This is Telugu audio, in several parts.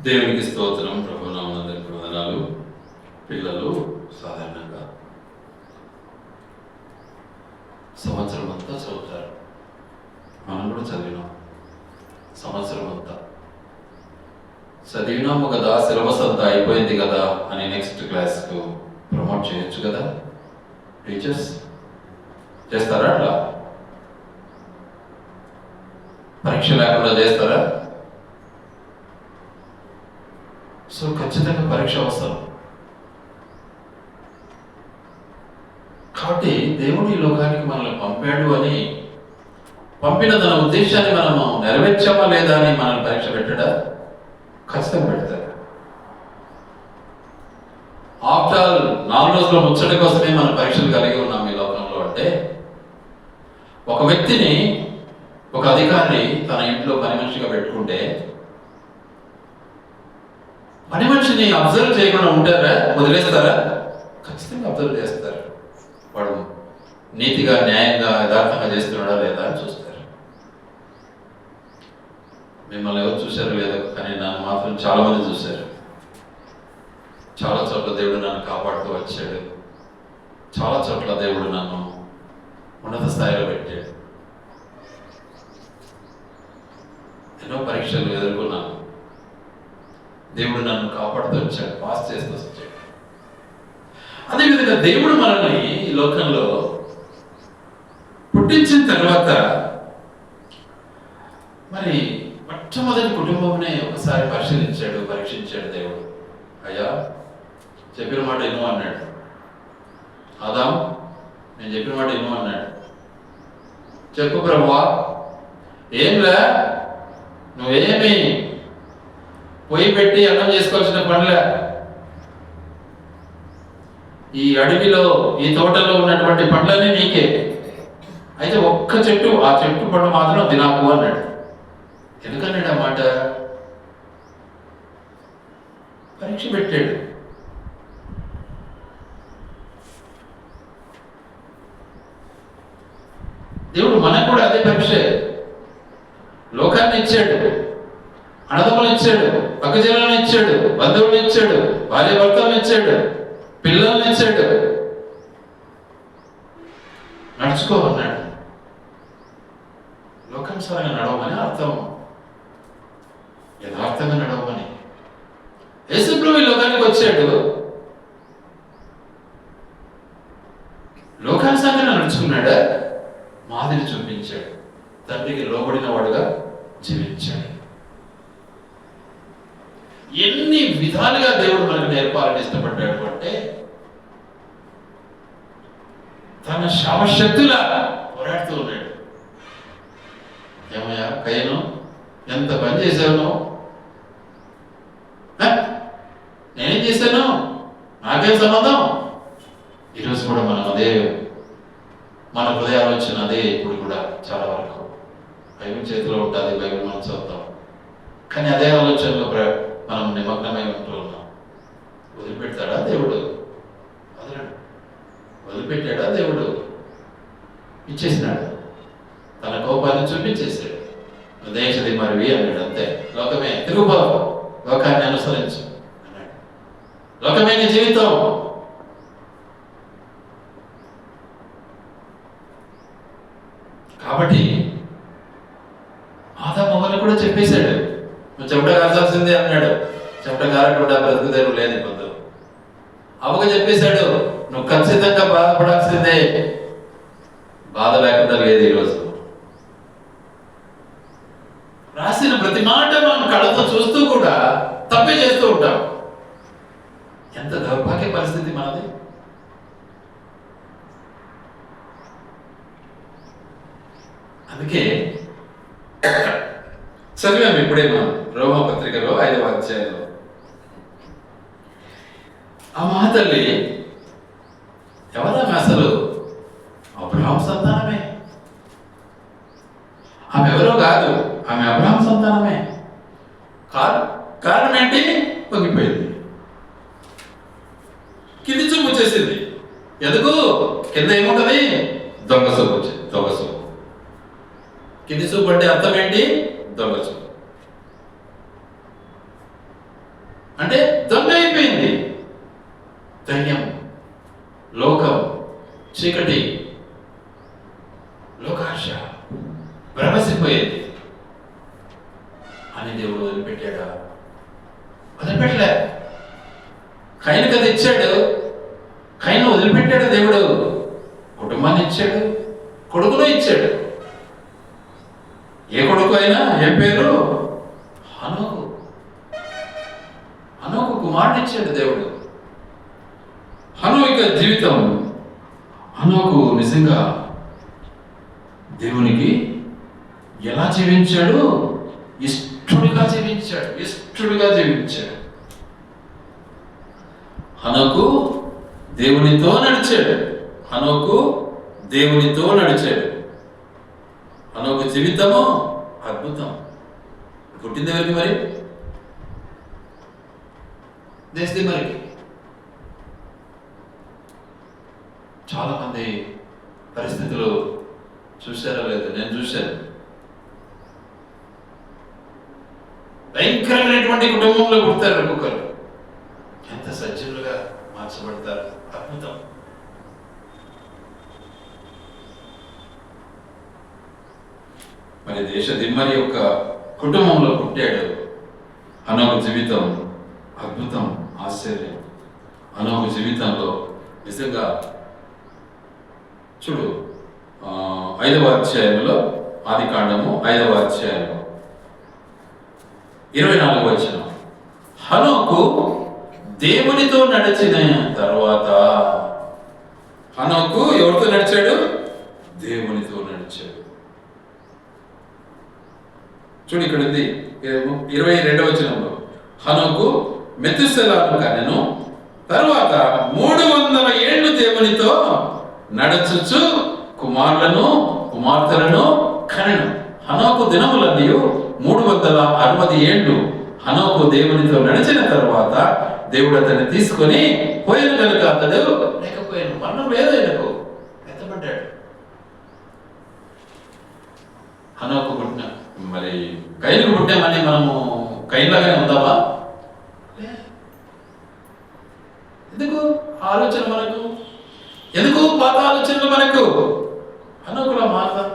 దేవునికి స్తోత్రం. ప్రభునామమునకు వందనాలు. పిల్లలు సాధారణంగా సంవత్సరం అంతా చదువుతారు. మనం కూడా చదివినాం. సంవత్సరం అంతా చదివినాము కదా, సిలబస్ అంతా అయిపోయింది కదా అని నెక్స్ట్ క్లాస్కు ప్రమోట్ చేయొచ్చు కదా. టీచర్స్ చేస్తారా? అట్లా పరీక్ష లేకుండా చేస్తారా? సో ఖచ్చితంగా పరీక్ష అవసరం. కాబట్టి దేవుడు ఈ లోకానికి మనల్ని పంపాడు అని, పంపిన తన ఉద్దేశాన్ని మనము నెరవేర్చామా లేదా అని మనల్ని పరీక్ష పెట్టడా? ఖచ్చితంగా పెడతాడు. ఆఫ్టర్ ఆల్ 4 రోజుల ముచ్చట కోసమే మనం పరీక్షలు కలిగి ఉన్నాం ఈ లోకంలో. అంటే ఒక వ్యక్తిని, ఒక అధికారిని తన ఇంట్లో పని మనిషిగా పెట్టుకుంటే పని మనిషిని అబ్జర్వ్ చేయకుండా ఉంటారా? వదిలేస్తారా? ఖచ్చితంగా అబ్జర్వ్ చేస్తారు. వాడు నీతిగా, న్యాయంగా, యథార్థంగా చేస్తున్నాడా లేదా అని చూస్తారు. మిమ్మల్ని ఎవరు చూశారు లేదో, కానీ నన్ను మాత్రం చాలా మంది చూశారు. చాలా చోట్ల దేవుడు నన్ను కాపాడుతూ వచ్చాడు. చాలా చోట్ల దేవుడు నన్ను ఉన్నత స్థాయిలో పెట్టాడు. ఎన్నో పరీక్షలు ఎదుర్కొన్నాను. దేవుడు నన్ను కాపాడుతూ వచ్చాడు, పాస్ చేస్తూ వచ్చాడు. అదేవిధంగా దేవుడు మనల్ని ఈ లోకంలో పుట్టించిన తర్వాత మరి మొట్టమొదటి కుటుంబంనే ఒకసారి పరిశీలించాడు, పరీక్షించాడు దేవుడు. అయ్యా, చెప్పిన మాట విను అన్నాడు. ఆదాం, నేను చెప్పిన మాట విను అన్నాడు. చెప్పు ప్రభువా. ఏంలే, నువ్వేమి పొయ్యి పెట్టి అన్నం చేసుకోవాల్సిన పనిలే. ఈ అడవిలో, ఈ తోటలో ఉన్నటువంటి పండ్లన్నీ నీకే. అయితే ఒక్క చెట్టు, ఆ చెట్టు పండు మాత్రం తినాకు అన్నాడు. ఎందుకన్నాడు ఆ మాట? పరీక్ష పెట్టాడు. దేవుడు మనకు కూడా అదే పరీక్ష. లోకాన్ని ఇచ్చాడు, అన్నదమ్ములను ఇచ్చాడు, పక్కజనులను ఇచ్చాడు, బంధువులను ఇచ్చాడు, భార్య భర్తలను ఇచ్చాడు, పిల్లల్ని ఇచ్చాడు. నడుచుకోమన్నాడు. లోకానుసారంగా నడవమని అర్థం, యథార్థంగా నడవమని. యేసు ప్రభువు ఈ లోకానికి వచ్చాడు, లోకానుసారంగా నడుచుకున్నాడా? మాదిరి చూపించాడు. తండ్రికి లోబడిన వాడుగా జీవించాడు. ఎన్ని విధాలుగా దేవుడు మనకు నేర్పాలని ఇష్టపడ్డాడు అంటే, తన శావశక్తులా పోరాడుతూ ఉన్నాడు. ఏమయ్యా కయ్యను, ఎంత పని చేశాను? నేనేం చేశాను? నాకేం సంబంధం? ఈరోజు కూడా మనం అదే, మన హృదయ ఆలోచన అదే. ఇప్పుడు కూడా చాలా వరకు బైబిల్ చేతిలో ఉంటుంది, బైబిల్ మనం చదువుతాం, కానీ అదే ఆలోచనలో మనం నిమగ్నమై ఉంటూ ఉన్నాం. వదిలిపెడతాడా దేవుడు? వదిలిపెట్టాడా దేవుడు? ఇచ్చేసినాడు. తన కోపాన్ని చూపించేసాడు. దేశది మరివి అన్నాడు. అంతే, లోకమే తిరుగుబో, లోకాన్ని అనుసరించు అన్నాడు. లోకమే నీ జీవితం. కాబట్టి ఆదాము అవ్వను కూడా చెప్పేశాడు, నువ్వు చెమట కాల్చాల్సిందే అన్నాడు. చెమట కారకుండా బ్రతుకుదేరు లేదు పొద్దు. అవ్వకు చెప్పేశాడు, నువ్వు ఖచ్చితంగా బాధపడాల్సిందే. బాధ లేకుండా లేదు. ఈరోజు రాసిన ప్రతి మాట మనం కళ్ళతో చూస్తూ కూడా తప్పే చేస్తూ ఉంటాం. ఎంత దౌర్భాగ్య పరిస్థితి మనది. అందుకే చదివాము ఇప్పుడే మనం రోమా పత్రికలో 5వ అధ్యాయంలో. ఆ మహాతల్లి ఎవరామె? అసలు అబ్రహాం సంతానమే. ఆమె ఎవరో కాదు, ఆమె అబ్రహాం సంతానమే. కారణం ఏంటి? పొంగిపోయింది, కింది చూపు వచ్చేసింది. ఎందుకు? కింద ఏముంటది? దొంగ చూపు వచ్చింది. దొంగ చూపు. కింది చూపు అంటే అర్థం ఏంటి? దొంగ చూపు. అంటే దొంగ అయిపోయింది. దయ్యం, లోకం, చీకటి, లోకాశ భ్రమసిపోయేది అని దేవుడు వదిలిపెట్టాడా? వదిలిపెట్టలే. కయనకు అది ఇచ్చాడు. కయను వదిలిపెట్టాడు దేవుడు. కుటుంబాన్ని ఇచ్చాడు, కొడుకును ఇచ్చాడు. ఏ కొడుకు అయినా ఏం పేరు? హనోకు. హనోకు కుమారుని ఇచ్చాడు దేవుడు. హనోకు జీవితం, హనోకు నిజంగా దేవునికి ఎలా జీవించాడు? ఇష్టడుగా జీవించాడు. ఇష్టడుగా జీవించాడు. హనోకు దేవునితో నడిచాడు. హనోకు దేవునితో నడిచాడు. హనోకు జీవితము అద్భుతం. పుట్టింది ఎవరికి మరి? దేశది మరి. చాలా మంది పరిస్థితులు చూశారో లేదు, నేను చూశాను. భయంకరమైనటువంటి కుటుంబంలో పుడతారు ఒక్కొక్కరు. ఎంత సజ్జనులుగా మార్చబడతారు. అద్భుతం. మరి దేశ దిమ్మరి యొక్క కుటుంబంలో పుట్టాడు. హనోకు జీవితం అద్భుతం, ఆశ్చర్యం. హనోకు జీవితంలో నిజంగా చూడు, 5వ అధ్యాయంలో, ఆది కాండము 5వ అధ్యాయంలో 24వ వచనం, హనోకు దేవునితో నడిచిన తర్వాత, హనోకు ఎవరితో నడిచాడు? దేవునితో నడిచాడు. చూడు ఇక్కడ ఉంది 22వ వచనంలో, హనోకు మెతుసెలాను కనెను, తరువాత 300 ఏళ్ళు దేవునితో నడుచుచు కుమారులను కుమార్తెలను కనెను. హనోకు దినములన్నీ 360 ఏళ్ళు హనోకు దేవునితో నడిచిన తర్వాత దేవుడు అతన్ని తీసుకొని పోయిన కనుక అతడు లేకపోయాను. మరణం లేదు, ఆయనకు ఎత్తబడ్డాడు. హనోకు పుట్టిన మరి కయనుకు పుట్టామని మనము కయనులాగానే ఉందామా? ఎందుకు ఆలోచన మనకు? ఎందుకు పాత ఆలోచనలు మనకు? హనోకులా మారుదాం,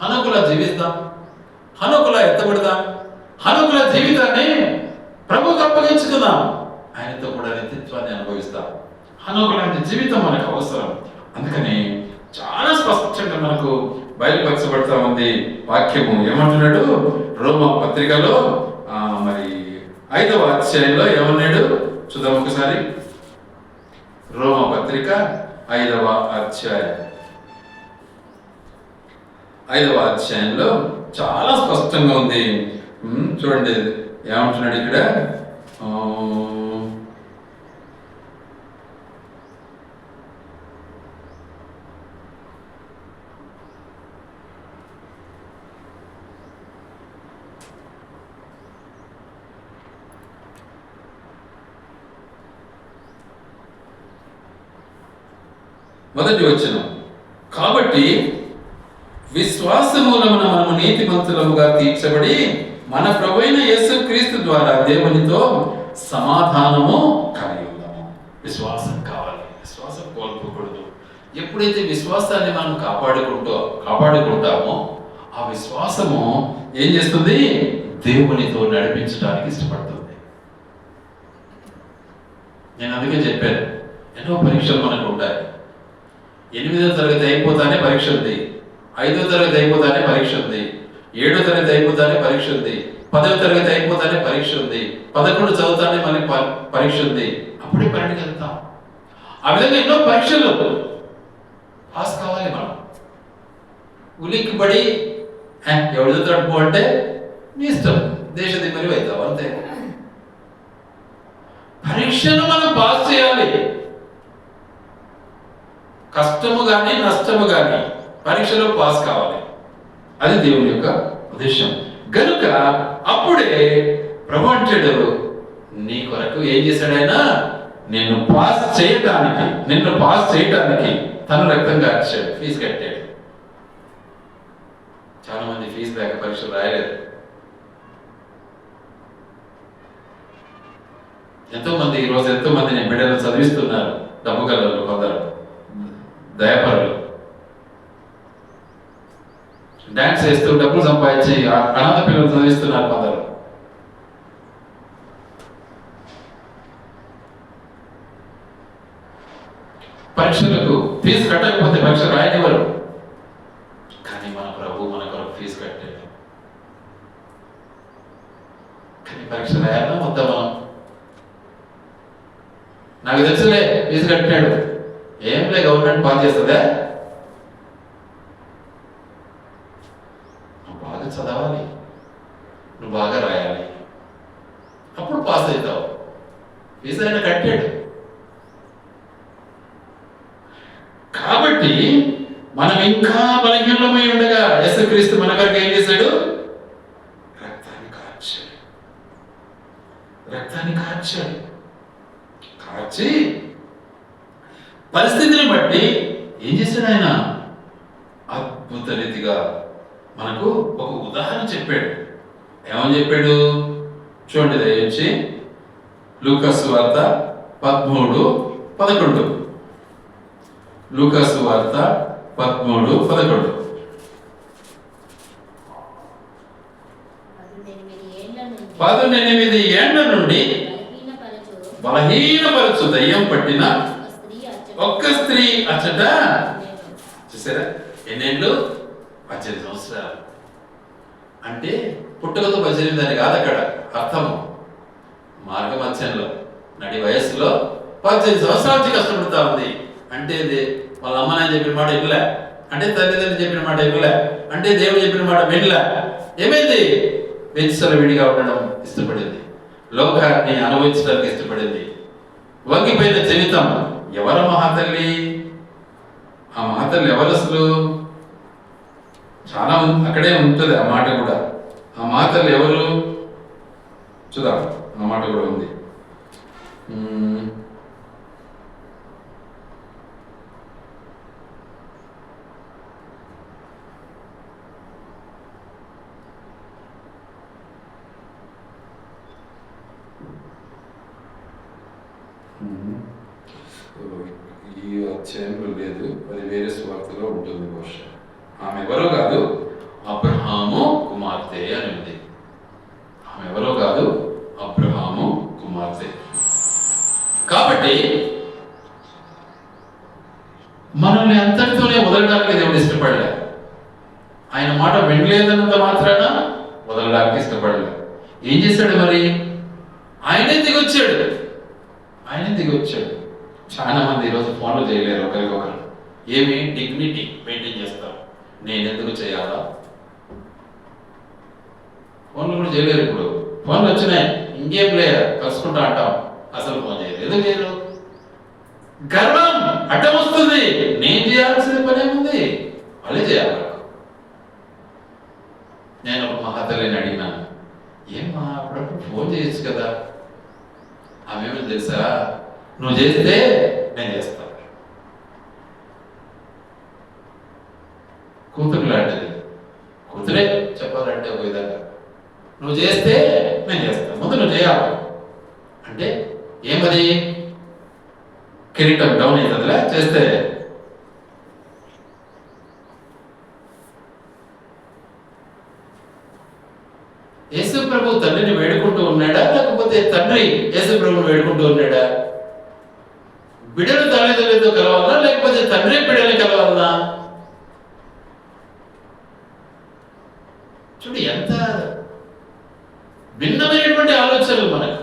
హనోకులా జీవిస్తాం, హనోకులా ఎత్తబడదాం, హనోకుల జీవితాన్ని ప్రభువుకు అప్పగించుకుందాం. ఆయనతో కూడా నిత్యత్వాన్ని అనుభవిస్తాం. హనోకు లాంటి జీవితం మనకు అవసరం. అందుకని చాలా స్పష్టంగా మనకు బయలుపరచబడతా ఉంది వాక్యము. ఏమంటున్నాడు? రోమా పత్రికలో మరి 5వ అధ్యాయంలో ఏమన్నాడు చూద్దాం ఒకసారి. రోమా పత్రిక 5వ అధ్యాయం 5వ అధ్యాయంలో చాలా స్పష్టంగా ఉంది. చూడండి ఏమంటున్నాడు ఇక్కడ. మొదటి వచనం, కాబట్టి విశ్వాస మూలమున మనము నీతిమంతులముగా తీర్చబడి మన ప్రభువైన యేసుక్రీస్తు ద్వారా దేవునితో సమాధానము కలిగి ఉన్నాము. విశ్వాసం కావాలి, విశ్వాసం కోల్పోకూడదు. ఎప్పుడైతే విశ్వాసాన్ని మనం కాపాడుకుంటామో ఆ విశ్వాసము ఏం చేస్తుంది? దేవునితో నడిపించడానికి ఇష్టపడుతుంది. నేను అందుకే చెప్పాను, ఎన్నో పరీక్షలు మనకు ఉంటాయి. 8వ తరగతి అయిపోతానే పరీక్ష ఉంది, 5వ తరగతి అయిపోతానే పరీక్ష ఉంది, 7వ తరగతి అయిపోతానే పరీక్ష ఉంది, 10వ తరగతి అయిపోతానే పరీక్ష ఉంది, 11 చదువుతానే మళ్ళీ పరీక్ష ఉంది. అప్పుడే 12కి వెళ్తాం. ఆ విధంగా ఎన్నో పరీక్షలు పాస్ కావాలి మనం. ఉలిక్కిపడి ఎవరితో తడుపు అంటే నీ ఇష్టం, దేశ దిమ్మరి అవుతావు అంతే. పరీక్షను మనం పాస్ చేయాలి. కష్టము కానీ నష్టము కానీ పరీక్షలో పాస్ కావాలి. అది దేవుని యొక్క ఉద్దేశం. గనుక అప్పుడే ప్రభు అంటాడు, నీ కొరకు ఏం చేశాడు ఆయన? నిన్ను పాస్ చేయటానికి తన రక్తం కార్చాడు, ఫీజు కట్టాడు. చాలా మంది ఫీజు లేక పరీక్షలు రాయలేదు. ఎంతోమంది ఈరోజు ఎంతోమంది నేను బిడ్డలను చదివిస్తున్నారు. డబ్బు కలరు, కొందరు దయాపరులు డాన్స్ చేస్తూ డబ్బులు సంపాదించి అనాథ పిల్లలు చదివిస్తున్నారు కొందరు. పరీక్షలకు ఫీజు కట్టకపోతే పరీక్ష రాయనివ్వరు. కానీ మన ప్రభు మన కొరకు ఫీజు కట్టాడు. కానీ పరీక్ష రాయాలా వద్దా మనం? నాకు తెలుసులే ఫీజు కట్టినాడు, ఏంలే గవర్నమెంట్ పాస్ చేస్తుందా? నువ్వు బాగా చదవాలి, నువ్వు బాగా రాయాలి, అప్పుడు పాస్ అవుతావు. ఫీజు ఆయన కట్టాడు. కాబట్టి మనం ఇంకా బలహీనమై ఉండగా యేసుక్రీస్తు మన కొరకు ఏం చేశాడు? రక్తాన్ని కార్చాడు. కార్చి పరిస్థితిని బట్టి ఏం చేశాడు ఆయన? అద్భుత రీతిగా మనకు ఒక ఉదాహరణ చెప్పాడు. ఏమని చెప్పాడు చూడండి, దయచేసి లూకాసు వార్త 13:11. లూకాసు వార్త 13:11. 18 ఏళ్ల నుండి బలహీనపరచు దయ్యం పట్టిన ఒక్క స్త్రీ అచ్చట. చూసారా ఎన్నేళ్ళు? 18 సంవత్సరాలు. అంటే పుట్టుకతో 18 అని కాదు అక్కడ అర్థము. మార్గమధ్యంలో నడి వయస్సులో 18 సంవత్సరాల నుంచి కష్టపడుతూ ఉంది. అంటే వాళ్ళ అమ్మని చెప్పిన మాట వినలే, అంటే తల్లిదండ్రులు చెప్పిన మాట వినలే, అంటే దేవుడు చెప్పిన మాట వినలే. ఏమైంది? వెచ్చల విడిగా ఉండడం ఇష్టపడింది, లోకాన్ని అనుభవించడానికి ఇష్టపడింది. వంగిపోయిన జీవితం. ఎవరు మహాతల్లి? ఆ మహాతల్లి ఎవరు అసలు? చాలా అక్కడే ఉంటుంది ఆ మాట కూడా. ఆ మహాతల్లి ఎవరు చూద్దాం. ఆ మాట కూడా ఉంది. ఈ అధ్యాయంలో లేదు, అది వేరే స్వార్థలో ఉంటుంది బహుశా. ఆమె ఎవరో కాదు, అబ్రహాము కుమార్తె అని ఉంది. ఆమె ఎవరో కాదు, అబ్రహాము కుమార్తె. కాబట్టి మనల్ని అంతటితోనే వదలడానికి దేవుడు ఇష్టపడలే. ఆయన మాట వినలేదన్నంత మాత్రాన వదలడానికి ఇష్టపడలే. ఏం చేశాడు మరి? ఆయనే దిగొచ్చాడు. చాలా మంది ఈరోజు ఫోన్లు చేయలేరు ఒకరికొకరు. ఏమి డిగ్నిటీ మెయింటైన్ చేస్తారు. నేను ఎందుకు చేయాలా? ఫోన్లు కూడా చేయలేరు. ఇప్పుడు ఫోన్లు వచ్చినాయి, ఇంకేం లేదు, కలుసుకుంటా అంటాం. అసలు ఫోన్ చేయలేదు. ఎందుకు చేయరు? గర్వం అడ్డం వస్తుంది. నేను చేయాల్సిన పని ఏముంది? వాళ్ళే చేయాలి. నేను ఒక మహాతల్లిని అడిగినాను, ఏమా అప్పుడప్పుడు ఫోన్ చేయొచ్చు కదా? ఆమెమో తెలుసా, నువ్వు చేస్తే నేను చేస్తాను. కూతురు లాంటిది. కూతురే చెప్పాలంటే ఒక విధంగా, నువ్వు చేస్తే నేను చేస్తాను, ముందు నువ్వు చేయాలి అంటే ఏమది? కిరీటం డౌన్ అవుతుందిలే చేస్తే. యేసు ప్రభు తండ్రిని వేడుకుంటూ ఉన్నాడా, లేకపోతే తండ్రి యేసు ప్రభుని వేడుకుంటూ ఉన్నాడా? బిడ్డలు తల్లిదండ్రులతో కలవాలనా, లేకపోతే తండ్రి బిడ్డలు కలవాలనా? చూడు ఎంత భిన్నమైనటువంటి ఆలోచనలు మనకు.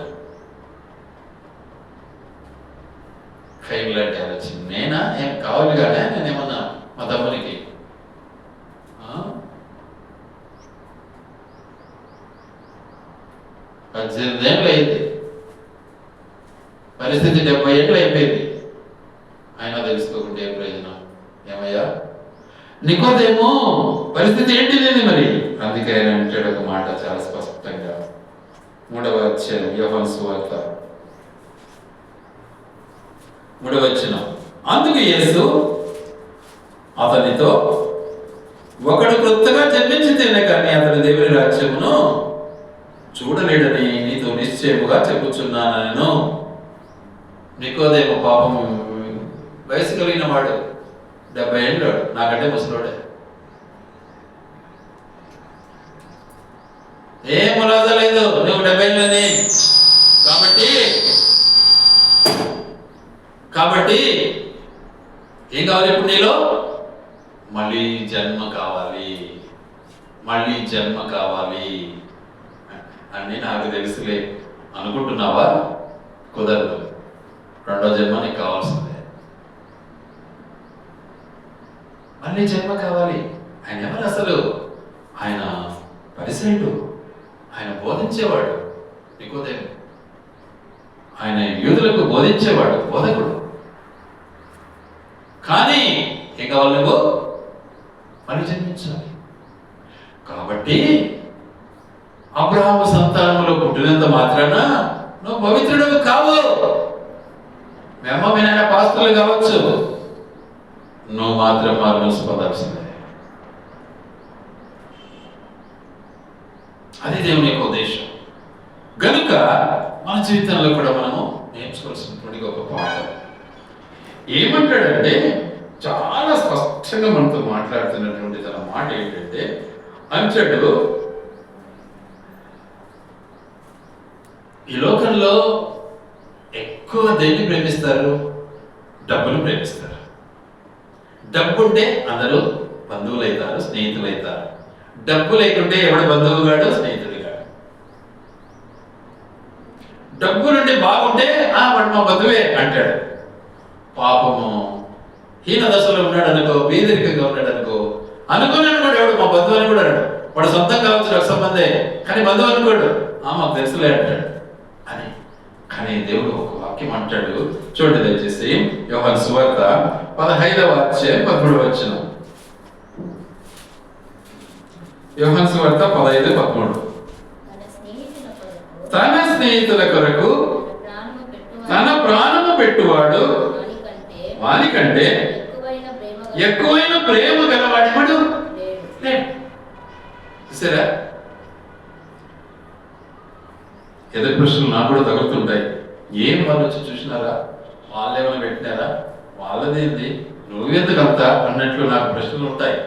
ఫైవ్ లాంటి ఆలోచన. నేనా ఏం కావాలి కానీ నేనేమన్నా మా తమ్మునికి 18 ఏళ్ళు అయింది, పరిస్థితి 70 ఏళ్ళు అయిపోయింది. ఆయన తెలుసుకోకుంటే ఏం ప్రయోజనం? ఏమయ్యా నికోదేమో పరిస్థితి ఏంటిది మరి? అందుకే ఆయన అంటాడు ఒక మాట చాలా స్పష్టంగా. 3వ అధ్యాయం యోహాను సువార్త 3వ వచనం. అందుకు యేసు అతనితో, ఒకడు కొత్తగా జన్మించితేనే కానీ అతని దేవుని రాజ్యమును చూడలేడని నీతో నిశ్చయముగా చెప్పుచున్నాను. నికోదేము పాపం వయసు కలిగిన వాడు, 70 ఏళ్ళు, నాకంటే ముసలోడే. ఏం ములాదలేదు, నువ్వు 70 ఏళ్ళని. కాబట్టి ఏం కావాలి ఇప్పుడు నీలో? మళ్ళీ జన్మ కావాలి, మళ్ళీ జన్మ కావాలి అని నాకు తెలుసులే అనుకుంటున్నావా? కుదరదు. రెండో జన్మ నీకు కావాల్సిందే. మళ్ళీ జన్మ కావాలి. ఆయన ఎవరు అసలు? ఆయన పరిసయుడు, ఆయన బోధించేవాడు. నికోదేము ఆయన యూదులకు బోధించేవాడు, బోధకుడు. కానీ ఏం కావాలి? నువ్వు మళ్ళీ జన్మించాలి. కాబట్టి అబ్రహాము సంతానంలో పుట్టినంత మాత్రాన నువ్వు పవిత్రుడు కావు. మీ అమ్మ మీ నాయన పాస్టర్లు కావచ్చు, నువ్వు మాత్రం మనసు పొందాల్సిందే. అది దేవుని యొక్క ఉద్దేశం. గనుక మన జీవితంలో కూడా మనము నేర్చుకోవాల్సినటువంటి ఒక పాఠం ఏమంటాడంటే, చాలా స్పష్టంగా మనతో మాట్లాడుతున్నటువంటి తన మాట ఏంటంటే, అంచడు ఈ లోకంలో ఎక్కువ దేన్ని ప్రేమిస్తారు? డబ్బులు ప్రేమిస్తారు. డబ్బు ఉంటే అందరూ బంధువులు అవుతారు, స్నేహితులు అవుతారు. డబ్బు లేకుంటే ఎవడు బంధువు గాడు, స్నేహితుడు గాడు. డబ్బు నుండి బాగుంటే వాడు మా బంధువే అంటాడు. పాపము హీన దశలో ఉన్నాడు అనుకో, బీదరికంగా ఉన్నాడు అనుకో, అనుకున్నాడు కూడా ఎవడు మా బంధువు అని కూడా అన్నాడు. వాడు సొంతం కావచ్చు, రక్త సంబంధే, కానీ బంధువు అనుకోడు. మాకు తెలుసులే అంటాడు అని. కానీ దేవుడు ఒక వాక్యం అంటాడు, చూడండి దయచేసి. యోహాను సువార్త 15వ అధ్యాయం 13వ వచనం. యోహాను సువార్త 15:13. తన స్నేహితుల కొరకు తన ప్రాణము పెట్టువాడు వానికంటే ఎక్కువైన ప్రేమ గలవాడివాడు లేడు. చూసారా? ఎదురు ప్రశ్నలు నాకు కూడా తగులుతుంటాయి. ఏం వాళ్ళు వచ్చి చూసినారా? వాళ్ళు ఏమైనా పెట్టినారా? వాళ్ళదేంది, నువ్వెందుకంతా అన్నట్లు నాకు ప్రశ్నలు ఉంటాయి.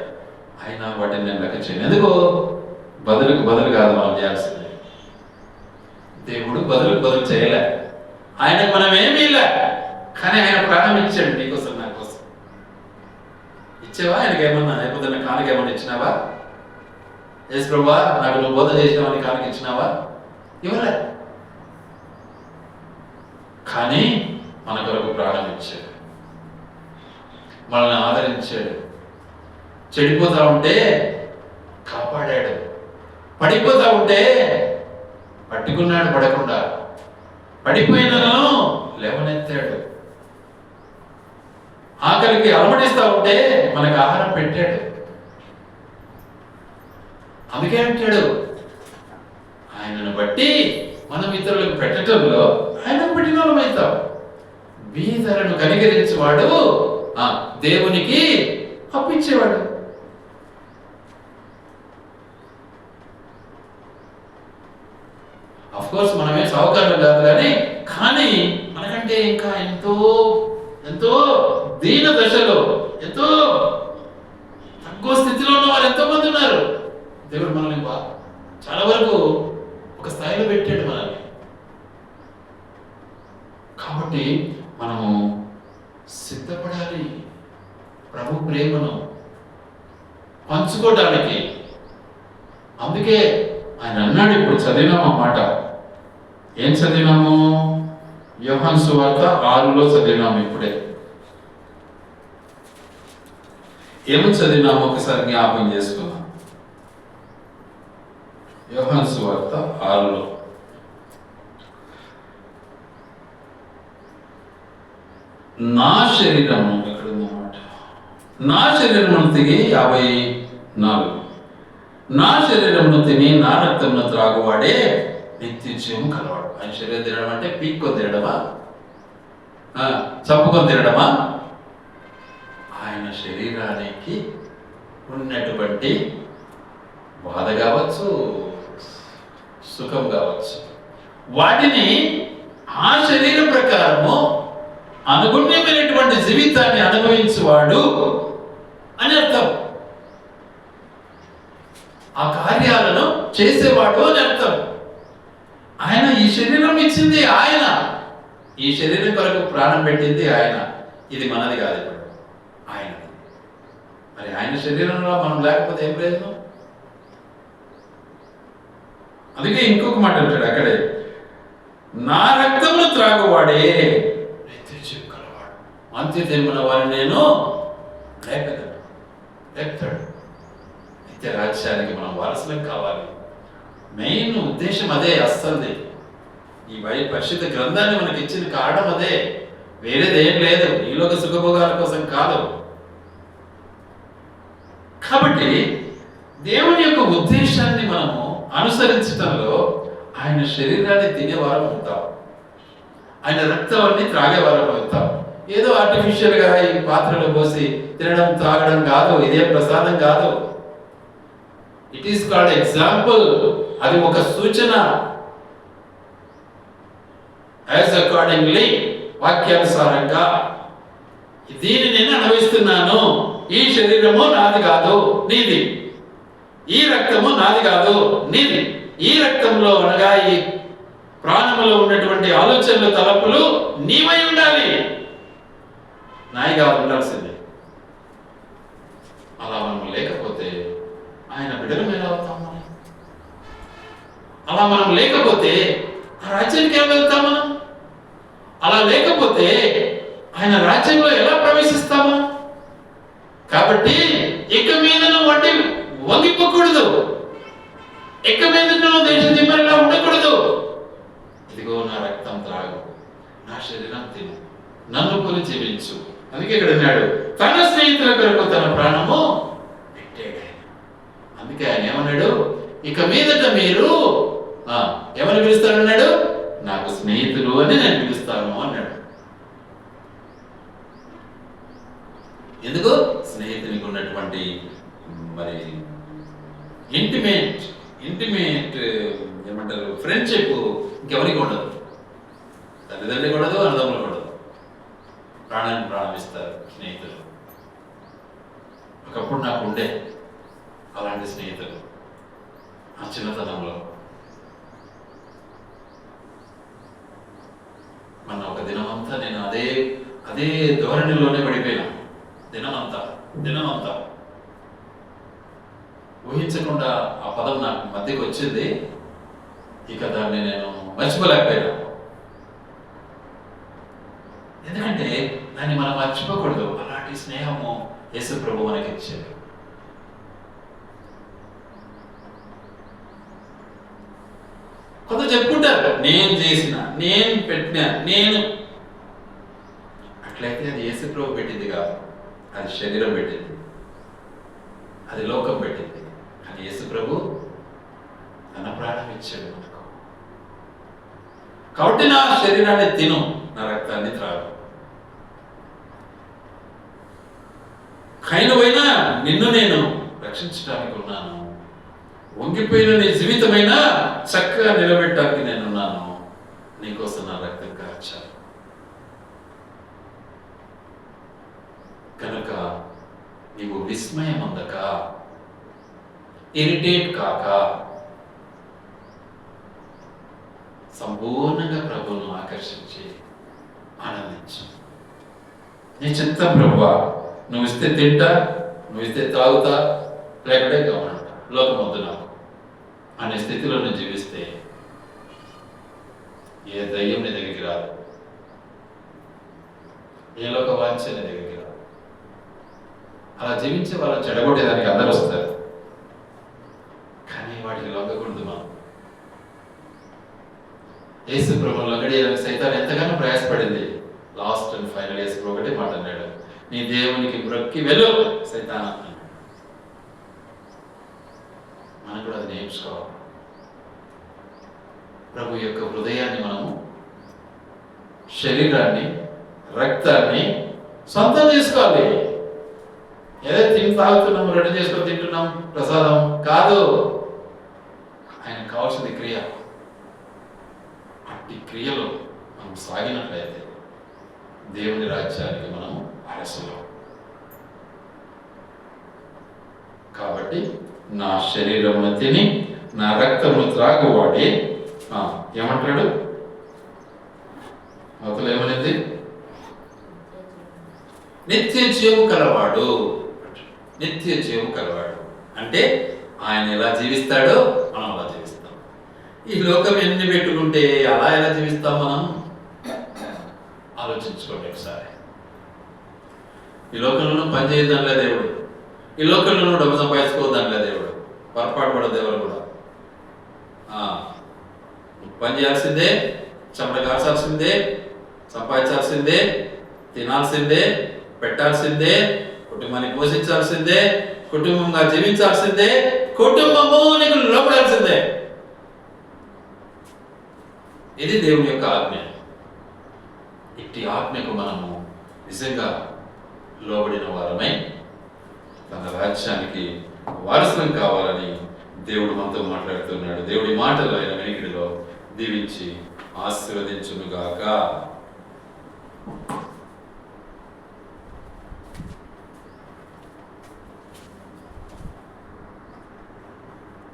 అయినా వాటిని నేను లెక్క చేయను. ఎందుకో బదులుకు బదులు కాదు మనం చేయాల్సింది. దేవుడు బదులుకు బదులు చేయలే. ఆయనకు మనం ఏమీ లే, కానీ ఆయన ప్రాణం ఇచ్చాడు నీకోసం, నా కోసం. ఇచ్చావా? ఆయనకి ఏమన్నా అయిపోతున్న కానుక ఏమన్నా ఇచ్చినావా? యేసు ప్రభువా నాకు నువ్వు బోధ చేసినావని కానుక ఇచ్చినావా? ఇవ్వలే. కానీ మన కొరకు ప్రాణం ఇచ్చాడు, మనల్ని ఆదరించాడు. చెడిపోతా ఉంటే కాపాడాడు, పడిపోతా ఉంటే పట్టుకున్నాడు, పడకుండా పడిపోయినను లేవనెత్తాడు. ఆకలికి అలమటిస్తా ఉంటే మనకు ఆహారం పెట్టాడు. అందుకే అంటాడు, ఆయనను బట్టి మనం ఇతరులకు పెట్టడంలో ఆయన పెట్టిన వాళ్ళమవుతాం. బీదలను కనికరించేవాడు దేవునికి అప్పించేవాడు. అఫ్కోర్స్ మనమే సౌకర్యం కాదు, కానీ మనకంటే ఇంకా ఎంతో ఎంతో దీన దశలో, ఎంతో తక్కువ స్థితిలో ఉన్న వారు ఎంతో మంది ఉన్నారు. దేవుడు మనల్ని చాలా వరకు ఒక స్థాయిలో పెట్టాడు మనల్ని. కాబట్టి మనము సిద్ధపడాలి ప్రభు ప్రేమను పంచుకోవడానికి. అందుకే ఆయన అన్నాడు, ఇప్పుడు చదివినాము మాట. ఏం చదివినాము? యోహాను సువార్త 6లో చదివినాము. ఇప్పుడే ఏమి చదివినాము ఒకసారి జ్ఞాపకం చేసుకున్నాం. యోహాను సువార్త 6లో నా శరీరము, ఎక్కడ ఉందన్నమాట, నా శరీరమును తిని 54, నా శరీరమును తిని నా రక్తమును త్రాగువాడే నిత్య జీవము కలవాడు. ఆయన శరీరం తినడం అంటే పీక్కొని తినడమా, చంపుకొని తినడమా? ఆయన శరీరానికి ఉన్నటువంటి బాధ కావచ్చు, సుఖం కావచ్చు, వాటిని ఆ శరీరం ప్రకారము అనుగుణ్యమైనటువంటి జీవితాన్ని అనుభవించువాడు అని అర్థం. ఆ కార్యాలను చేసేవాడు అని అర్థం. ఆయన ఈ శరీరం ఇచ్చింది ఆయన, ఈ శరీరం కొరకు ప్రాణం పెట్టింది ఆయన. ఇది మనది కాదు, ఇప్పుడు ఆయనది. మరి ఆయన శరీరంలో మనం లేకపోతే ఏం ప్రయోజనం? అందుకే ఇంకొక మాట అంటాడు అక్కడే, నా రక్తమును త్రాగువాడే నిత్య జీవం కలవాడు, అంత్య దినమున వారిని నేను లేపుతాడు. నిత్య రాజ్యానికి మనం వారసులం కావాలి. మెయిన్ ఉద్దేశం అదే. అస్సలది ఈ పరిశుద్ధ గ్రంథాన్ని మనకి ఇచ్చిన కారణం అదే, వేరేదేం లేదు. ఈలోక సుఖభోగాల కోసం కాదు. కాబట్టి దేవుని యొక్క ఉద్దేశాన్ని మనము అనుసరించడంలో ఆయన శరీరాన్ని తినేవారం అవుతాం, ఆయన రక్తాన్ని త్రాగేవారం అవుతాం. ఏదో ఆర్టిఫిషియల్ గా ఈ పాత్రలు పోసి తినడం త్రాగడం కాదు, ఇదే ప్రసాదం కాదు. It is called example. అది ఒక సూచన. యాజ్ అకార్డింగ్లీ, వాక్యానుసారంగా దీన్ని నేను అనుభవిస్తున్నాను. ఈ శరీరము నాది కాదు, నీది. ఈ రక్తము నాది కాదు, నీది. ఈ రక్తంలో అనగా ఈ ప్రాణంలో ఉన్నటువంటి ఆలోచనలు, తలపులు నీవై ఉండాలి, నాయిగా ఉండాల్సిందే. అలా మనం లేకపోతే ఆయన బిడ్డలం ఎలా అవుతాం మనం? అలా మనం లేకపోతే ఆ రాజ్యానికి ఎలా వెళ్తాం మనం? అలా లేకపోతే ఆయన రాజ్యంలో ఎలా ప్రవేశిస్తాము? కాబట్టి ఇక మీదను వంటి వంగిపోకూడదు, ఇక మీదను దేశ దిమ్మరిలా ఉండకూడదు. ఇదిగో నా రక్తం త్రాగు, నా శరీరం తిను, నన్ను పోలి జీవించు. అందుకే ఇక్కడ అన్నాడు, తన స్నేహితుల కొరకు తన ప్రాణము పెట్టాడు. అందుకే ఆయన ఏమన్నాడు, ఇక మీదట మీరు ఎవరు పిలుస్తారన్నాడు? నాకు స్నేహితులు అని నేను పిలుస్తాను అన్నాడు. ఎందుకు? స్నేహితునికి ఉన్నటువంటి మరి ఇంటిమేట్ ఏమంటారు, ఫ్రెండ్షిప్ ఇంకెవరికి ఉండదు. తల్లిదండ్రులు కూడదు, అన్నదమ్ములు కూడదు. ప్రాణాన్ని ప్రారంభిస్తారు స్నేహితులు. ఒకప్పుడు నాకు ఉండే అలాంటి స్నేహితులు ఆ చిన్నతనంలో. మొన్న ఒక దినమంతా నేను అదే ధోరణిలోనే పడిపోయినా. దినమంతా ఊహించకుండా ఆ పదం నాకు మధ్యకి వచ్చింది. ఇక దాన్ని నేను మర్చిపోలేకపోయినా. ఎందుకంటే దాన్ని మనం మర్చిపోకూడదు. అలాంటి స్నేహము యేసు ప్రభు మనకి ఇచ్చాడు. కొంత చెప్పుకుంటారు, నేను చేసిన, నేను పెట్టిన, నేను. అట్లయితే అది యేసు ప్రభు పెట్టింది కాదు, అది శరీరం పెట్టింది, అది లోకం పెట్టింది. కానీ యేసు ప్రభు తన ప్రాణం ఇచ్చాడు మనకు. కాబట్టి నా శరీరాన్ని తిను, నా రక్తాన్ని త్రాగు. కైనవైనా నిన్ను నేను రక్షించడానికి ఉన్నాను, వంగిపోయిన నీ జీవితమైనా చక్కగా నిలబెట్టడానికి నేనున్నాను, నీకోసం నా రక్తం కార్చాను. కనుక నీవు విస్మయం అందక, ఇరిటేట్ కాక, సంపూర్ణంగా ప్రభువును ఆకర్షించి ఆనందించు. నీ చిత్తం ప్రభువా, నువ్వు ఇస్తే తింటా, నువ్వు ఇస్తే తాగుతా, లేకపోతే గమనంట, లోకం వద్దు నాకు అనే స్థితిలో నువ్వు జీవిస్తే ఏ దయ్యం నీ దగ్గరికి రాదు, ఏ లోక వాంఛ నీ దగ్గరికి రాదు. అలా జీవించే వాళ్ళని చెడగొట్టేదానికి అందరూ వస్తారు, కానీ వాటికి లొంగకూడదు మనం. యేసు ప్రభువును లొంగడేయడానికి సైతాన్ ఎంతగానో ప్రయాసపడింది. లాస్ట్ అండ్ ఫైనల్ యేసు ప్రభు ఒకటే మాట అన్నాడు, నీ దేవునికి బ్రొక్కి వెళ్ళు సైతాన్ అన్నాడు. మనం కూడా అది నేర్చుకోవాలి. ప్రభు యొక్క హృదయాన్ని మనము, శరీరాన్ని, రక్తాన్ని సొంతం చేసుకోవాలి. ఏదో తిని తాగుతున్నాం, రెడీ చేసుకొని తింటున్నాం, ప్రసాదం కాదు. ఆయనకు కావాల్సింది క్రియ. అట్టి క్రియలో మనం సాగినట్లయితే దేవుని రాజ్యానికి మనము వారసులం. కాబట్టి నా శరీరమును తిని నా రక్తమును త్రాగువాడే ఏమంటాడు? అవతల ఏమనేది? నిత్య జీవం కలవాడు. నిత్య జీవం కలవాడు అంటే ఆయన ఎలా జీవిస్తాడో మనం అలా జీవిస్తాం. ఈ లోకం ఎన్ని పెట్టుకుంటే అలా ఎలా జీవిస్తాం మనం? ఆలోచించుకోండి ఒకసారి. ఈ లోకంలోనూ పని చేయొద్దనిలే దేవుడు, ఈ లోకంలోనూ డబ్బు సంపాదించుకోవద్దనిలే దేవుడు. పొరపాటు పడదు ఎవరు కూడా. పని చేయాల్సిందే, చెమట కాల్చాల్సిందే, సంపాదించాల్సిందే, తినాల్సిందే, పెట్టాల్సిందే, కుటుంబాన్ని పోషించాల్సిందే, కుటుంబంగా జీవించాల్సిందే, కుటుంబము నీకు లోపడాల్సిందే. ఇది దేవుని యొక్క ఆజ్ఞ. ఇట్టి ఆజ్ఞకు మనము నిజంగా లోబడిన వారమై తన రాజ్యానికి వారసులం కావాలని దేవుడు మనతో మాట్లాడుతున్నాడు. దేవుడి మాటలు ఆయన వెనుకడిలో దీవించి ఆశీర్వదించునుగాక.